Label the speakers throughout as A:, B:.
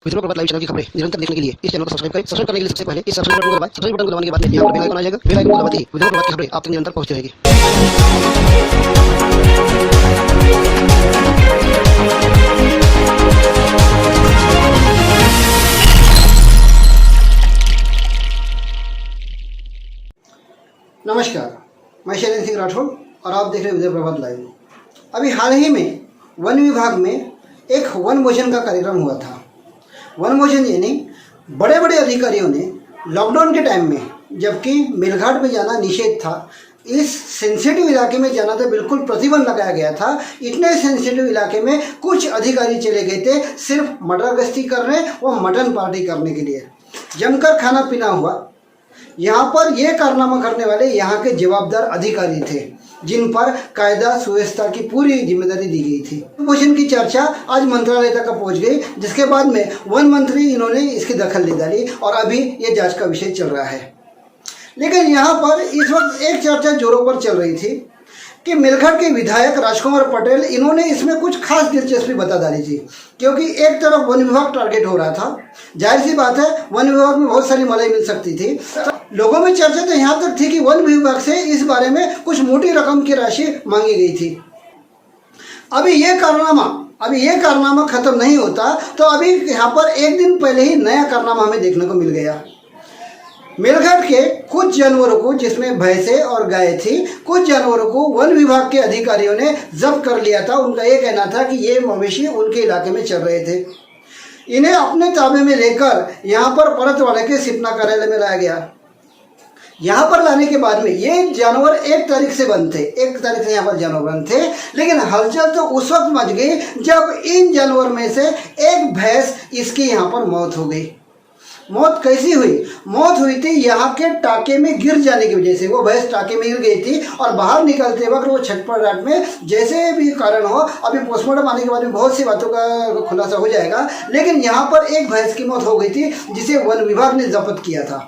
A: विद्रोह प्रभात live channel की खबरें निरंतर देखने के लिए इस चैनल को सब्सक्राइब करें। सब्सक्राइब करने के लिए सबसे पहले इस सब्सक्राइब बटन को दबाएं। सब्सक्राइब बटन को दबाने के बाद में यहाँ पर बेल आइकन आ जाएगा। बेल आइकन को दबाते ही विद्रोह प्रभात की खबरें आप तक निरंतर पहुंचती रहेगी।
B: नमस्कार, मैं शैलेंद्र सिंह राठौड़ और आप देख रहे हैं विद्रोह प्रभात लाइव। अभी हाल ही में वन विभाग में एक वनभोजन का कार्यक्रम हुआ था। वनभोजन यानी बड़े बड़े अधिकारियों ने लॉकडाउन के टाइम में, जबकि मेलघाट में जाना निषेध था, इस सेंसिटिव इलाके में जाना तो बिल्कुल प्रतिबंध लगाया गया था। इतने सेंसिटिव इलाके में कुछ अधिकारी चले गए थे सिर्फ मटर गश्ती करने और मटन पार्टी करने के लिए। जमकर खाना पीना हुआ। यहाँ पर यह कारनामा करने वाले यहाँ के जवाबदार अधिकारी थे, जिन पर कायदा सुव्यवस्था की पूरी जिम्मेदारी दी गई थी। भोजन की चर्चा आज मंत्रालय तक पहुँच गई, जिसके बाद में वन मंत्री इन्होंने इसकी दखल ले डाली और अभी ये जांच का विषय चल रहा है। लेकिन यहाँ पर इस वक्त एक चर्चा जोरों पर चल रही थी कि मेलघाट के विधायक राजकुमार पटेल, इन्होंने इसमें कुछ खास दिलचस्पी बता डाली थी, क्योंकि एक तरफ वन विभाग टारगेट हो रहा था। जाहिर सी बात है, वन विभाग में बहुत सारी मलाई मिल सकती थी। लोगों में चर्चा तो यहाँ तक थी कि वन विभाग से इस बारे में कुछ मोटी रकम की राशि मांगी गई थी। अभी ये कारनामा खत्म नहीं होता तो अभी यहाँ पर एक दिन पहले ही नया कारनामा हमें देखने को मिल गया। मेलघाट के कुछ जानवरों को, जिसमें भैंसें और गाय थी, कुछ जानवरों को वन विभाग के अधिकारियों ने जब्त कर लिया था। उनका ये कहना था कि ये मवेशी उनके इलाके में चल रहे थे। इन्हें अपने ताबे में लेकर यहाँ पर परतवाड़ा के सिपना कार्यालय में लाया गया। यहाँ पर लाने के बाद में ये जानवर 1 तारीख से बंद थे, 1 तारीख से यहाँ पर जानवर बंद थे। लेकिन हलचल तो उस वक्त मच गई जब इन जानवर में से एक भैंस, इसकी यहाँ पर मौत हो गई। मौत कैसी हुई? मौत हुई थी यहाँ के टाके में गिर जाने की वजह से। वो भैंस टाके में गिर गई छठी और बाहर निकलते वक्त वो छटपटाहट में, जैसे भी कारण हो, अभी पोस्टमार्टम आने के बाद में बहुत सी बातों का खुलासा हो जाएगा। लेकिन यहाँ पर एक भैंस की मौत हो गई थी, जिसे वन विभाग ने जब्त किया था।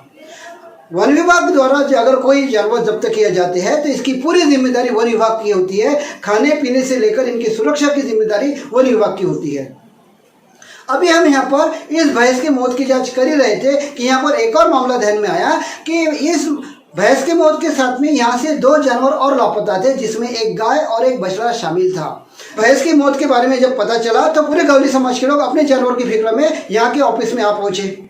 B: वन विभाग द्वारा अगर कोई जानवर जब्त किया जाते हैं तो इसकी पूरी जिम्मेदारी वन विभाग की होती है। खाने पीने से लेकर इनकी सुरक्षा की जिम्मेदारी वन विभाग की होती है। अभी हम यहाँ पर इस भैंस की मौत की जांच कर ही रहे थे कि यहाँ पर एक और मामला ध्यान में आया कि इस भैंस की मौत के साथ में यहाँ से 2 जानवर और लापता थे, जिसमें एक गाय और एक बछड़ा शामिल था। भैंस की मौत के बारे में जब पता चला तो पूरे गवली समाज के लोग अपने जानवर की फिक्र में यहाँ के ऑफिस में आ पहुँचे।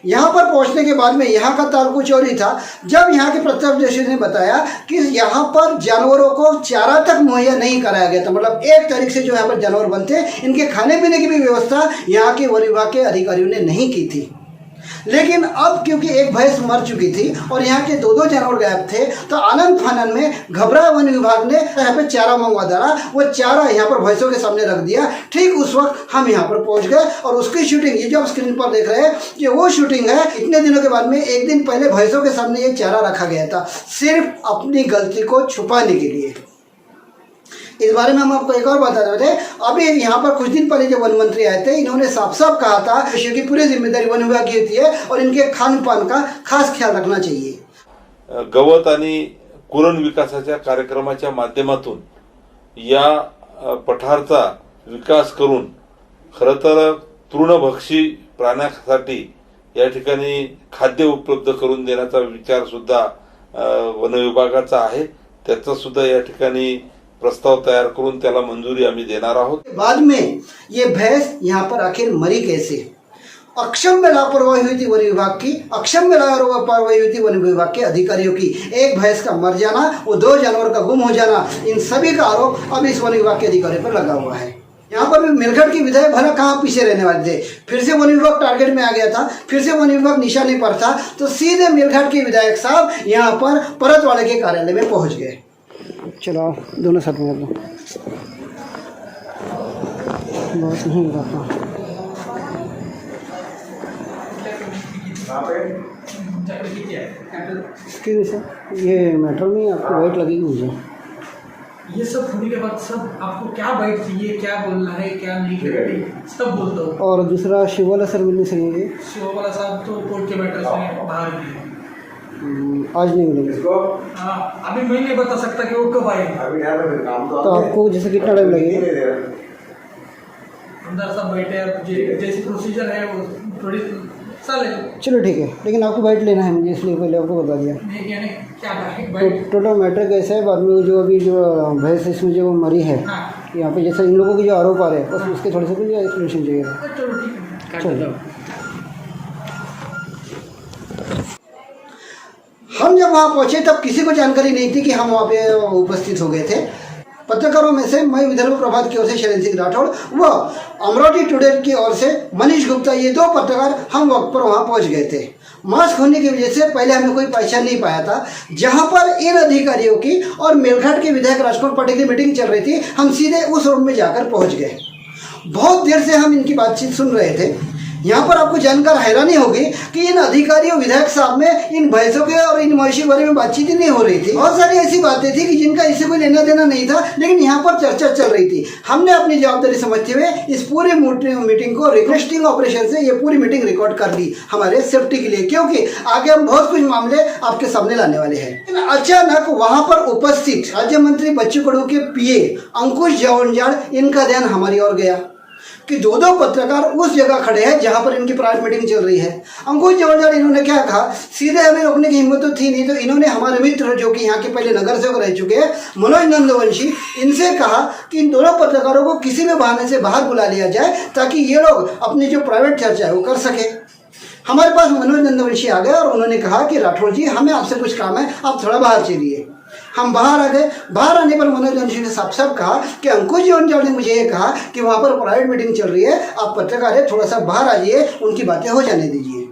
B: यहाँ पर पहुँचने के बाद में यहाँ का ताल कुछ और ही था। जब यहाँ के प्रत्यक्षदर्शी ने बताया कि यहाँ पर जानवरों को चारा तक मुहैया नहीं कराया गया था, मतलब 1 तारीख से जो यहाँ पर जानवर बनते, इनके खाने पीने की भी व्यवस्था यहाँ के वन विभाग के अधिकारियों ने नहीं की थी। लेकिन अब क्योंकि एक भैंस मर चुकी थी और यहाँ के 2 जानवर गायब थे, तो आनंद फानन में घबरा वन विभाग ने यहाँ पे चारा मंगवा डाला। वो चारा यहाँ पर भैंसों के सामने रख दिया। ठीक उस वक्त हम यहाँ पर पहुँच गए और उसकी शूटिंग, ये जो आप स्क्रीन पर देख रहे हैं, ये वो शूटिंग है। इतने दिनों के बाद में एक दिन पहले भैंसों के सामने ये चारा रखा गया था, सिर्फ अपनी गलती को छुपाने के लिए। इस बारे में हम आपको एक और बता रहे थे। अभी यहाँ पर कुछ दिन पहले जो वन मंत्री आए थे, इन्होंने साफ साफ कहा था विषय की पूरी जिम्मेदारी वन विभाग की होती है और इनके खान पान का खास ख्याल रखना चाहिए।
C: गवत आणि कुरण विकासाच्या कार्यक्रमाच्या माध्यमातून या पठारचा विकास करून खरं तर तृणभक्षी प्राण्यासाठी या ठिकाणी खाद्य उपलब्ध करून देण्याचा विचार सुद्धा वन विभागाचा आहे। त्याचा सुद्धा या ठिकाणी प्रस्ताव तैयार करून त्याला मंजूरी आम्ही देणार आहोत।
B: बाद में ये भैंस यहाँ पर आखिर मरी कैसे? अक्षम्य लापरवाही हुई थी वन विभाग की, अक्षम्य लापरवाही हुई थी वन विभाग के अधिकारियों की। एक भैंस का मर जाना, वो 2 जानवर का गुम हो जाना, इन सभी का आरोप अब इस वन विभाग के अधिकारियों पर लगा हुआ है। यहाँ पर भी मेलघाट की विधायक भला कहाँ पीछे रहने वाले थे। फिर से वन विभाग टारगेट में आ गया था, फिर से वन विभाग निशाने पर था, तो सीधे मेलघाट के विधायक साहब यहाँ पर परतवाड़ा के कार्यालय में पहुँच गए। चलो दोनों साथ में कर दो, बहुत नहीं करता। ये मैटर नहीं, आपको वाइट लगेगी मुझे।
D: ये सब होने के बाद सब आपको क्या बाइट चाहिए, क्या बोलना है, क्या नहीं करना, सब बोलता हूँ।
B: और दूसरा शिववाला सर मिलने से नहीं,
D: शिववाला साहब तो कोर्ट के मैटर से बाहर गए,
B: आज नहीं मिलेंगे।
D: अभी मैं नहीं बता सकता कि वो कब आएंगे।
B: तो आपको जैसे कितना टाइम लगेगा?
D: अंदर सब बैठे हैं, जैसी प्रोसीजर है वो थोड़ी चले।
B: चलो ठीक है, लेकिन आपको बाइट लेना है मुझे, इसलिए पहले आपको बता दिया।
D: नहीं यानी क्या
B: तो टोटल मैटर कैसा है, बाद में जो अभी जो भैंस इसमें जो मरी है यहाँ पे, जैसे इन लोगों की जो आरोप आ रहे हैं बस उसके थोड़े से कुछ एक्सप्लेनेशन चाहिए था।
D: चलो ठीक है।
B: चलो। हम जब वहाँ पहुँचे तब किसी को जानकारी नहीं थी कि हम वहाँ पे उपस्थित हो गए थे। पत्रकारों में से मैं विदर्भ प्रभात की ओर से शैलेंद्र सिंह राठौड़ व अमरावती टुडे की ओर से मनीष गुप्ता, ये दो पत्रकार हम वक्त पर वहाँ पहुँच गए थे। मास्क होने की वजह से पहले हमें कोई पहचान नहीं पाया था। जहाँ पर इन अधिकारियों की और मेलघाट के विधायक राजकुमार पटेल की मीटिंग चल रही थी, हम सीधे उस रूम में जाकर पहुँच गए। बहुत देर से हम इनकी बातचीत सुन रहे थे। यहाँ पर आपको जानकर हैरानी होगी कि इन अधिकारियों विधायक साहब में इन भैंसों के और इन मवेशी के बारे में बातचीत ही नहीं हो रही थी। बहुत सारी ऐसी बातें थी कि जिनका इससे कोई लेना देना नहीं था, लेकिन यहाँ पर चर्चा चल रही थी। हमने अपनी जवाबदारी समझते हुए इस पूरी मीटिंग को रिक्वेस्टिंग ऑपरेशन से ये पूरी मीटिंग रिकॉर्ड कर ली हमारे सेफ्टी के लिए, क्योंकि आगे हम बहुत कुछ मामले आपके सामने लाने वाले हैं। अचानक वहाँ पर उपस्थित राज्य मंत्री बच्चू कडू के पीए अंकुश जवंजाड़, इनका ध्यान हमारी ओर गया कि दो पत्रकार उस जगह खड़े हैं जहां पर इनकी प्राइवेट मीटिंग चल रही है। अंकुश जवंजाड़ इन्होंने क्या कहा, सीधे हमें रोकने की हिम्मत तो थी नहीं, तो इन्होंने हमारे मित्र जो कि यहाँ के पहले नगर सेवक रह चुके हैं मनोज नंदवंशी, इनसे कहा कि इन दोनों पत्रकारों को किसी भी बहाने से बाहर बुला लिया जाए ताकि ये लोग अपनी जो प्राइवेट चर्चा है वो कर सके। हमारे पास मनोज नंदवंशी आ गए और उन्होंने कहा कि राठौड़ जी, हमें आपसे कुछ काम है, आप थोड़ा बाहर चलिए। हम बाहर आ गए। बाहर आने पर मनोज नंदवंशी ने साफ साफ कहा कि अंकुश जवंजाड़ ने मुझे ये कहा कि वहाँ पर प्राइवेट मीटिंग चल रही है, आप पत्रकार है, थोड़ा सा बाहर आ जाइए, उनकी बातें हो जाने दीजिए।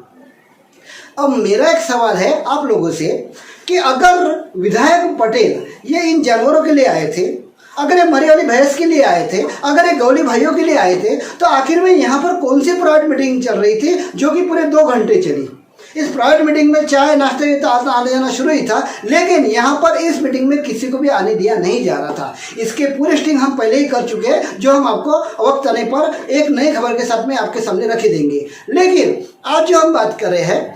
B: अब मेरा एक सवाल है आप लोगों से कि अगर विधायक पटेल ये इन जानवरों के लिए आए थे, अगर ये मरी वाली भैंस के लिए आए थे, अगर ये गौली भाइयों के लिए आए थे, तो आखिर में यहाँ पर कौन सी प्राइवेट मीटिंग चल रही थी जो कि पूरे 2 घंटे चली। इस प्राइवेट मीटिंग में चाय नाश्ते तो आने जाना शुरू ही था, लेकिन यहाँ पर इस मीटिंग में किसी को भी आने दिया नहीं जा रहा था। इसके पूरे स्टिंग हम पहले ही कर चुके हैं, जो हम आपको वक्त आने पर एक नई खबर के साथ में आपके सामने रख देंगे। लेकिन आज जो हम बात कर रहे हैं,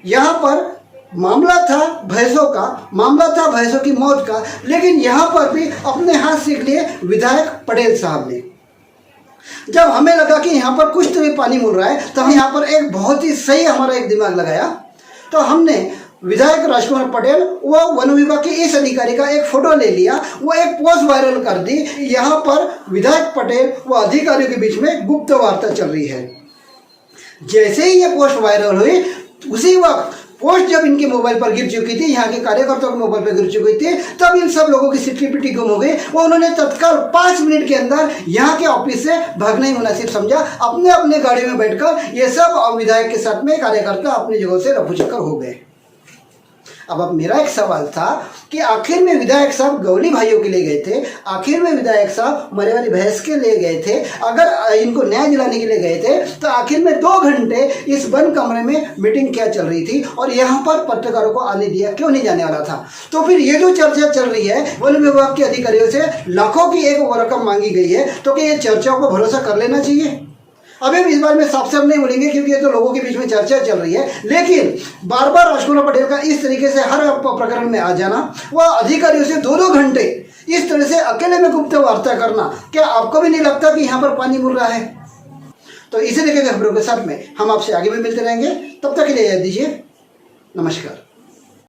B: यहाँ पर मामला था भैंसों का, मामला था भैंसों की मौत का, लेकिन यहाँ पर भी अपने हाथ सीख लिए विधायक पटेल साहब ने। जब हमें लगा कि यहाँ पर कुछ तो भी पानी मुड़ रहा है, तो हम यहाँ पर एक बहुत ही सही हमारा एक दिमाग लगाया। तो हमने विधायक राजकुमार पटेल व वन विभाग के इस अधिकारी का एक फोटो ले लिया, वो एक पोस्ट वायरल कर दी। यहाँ पर विधायक पटेल व अधिकारियों के बीच में गुप्त वार्ता चल रही है। जैसे ही ये पोस्ट वायरल हुई, उसी वक्त पोस्ट जब इनके मोबाइल पर गिर चुकी थी, यहाँ के कार्यकर्ताओं के मोबाइल पर गिर चुकी थी, तब इन सब लोगों की सिक्योरिटी गुम हो गई। वो उन्होंने तत्काल 5 मिनट के अंदर यहाँ के ऑफिस से भागना ही मुनासिब समझा। अपने अपने गाड़ी में बैठकर ये सब विधायक के साथ में कार्यकर्ता अपनी जगह से रफू चक्कर हो गए। अब मेरा एक सवाल था कि आखिर में विधायक साहब गौली भाइयों के लिए गए थे, आखिर में विधायक साहब मरे वाली भैंस के लिए गए थे, अगर इनको न्याय दिलाने के लिए गए थे, तो आखिर में 2 घंटे इस बंद कमरे में मीटिंग क्या चल रही थी और यहाँ पर पत्रकारों को आने दिया क्यों नहीं जाने वाला था। तो फिर ये जो चर्चा चल रही है, वन विभाग के अधिकारियों से लाखों की एक रकम मांगी गई है, तो क्या ये चर्चाओं को भरोसा कर लेना चाहिए? अभी हम इस बारे में साफ साफ नहीं बोलेंगे क्योंकि ये तो लोगों के बीच में चर्चा चल रही है, लेकिन बार बार राजकुमार पटेल का इस तरीके से हर प्रकरण में आ जाना, वह अधिकारियों से 2-2 घंटे इस तरह से अकेले में गुप्त वार्ता करना, क्या आपको भी नहीं लगता कि यहाँ पर पानी मुड़ रहा है? तो इसी तरीके के खबरों के साथ में हम आपसे आगे भी मिलते रहेंगे। तब तक के लिए दीजिए नमस्कार।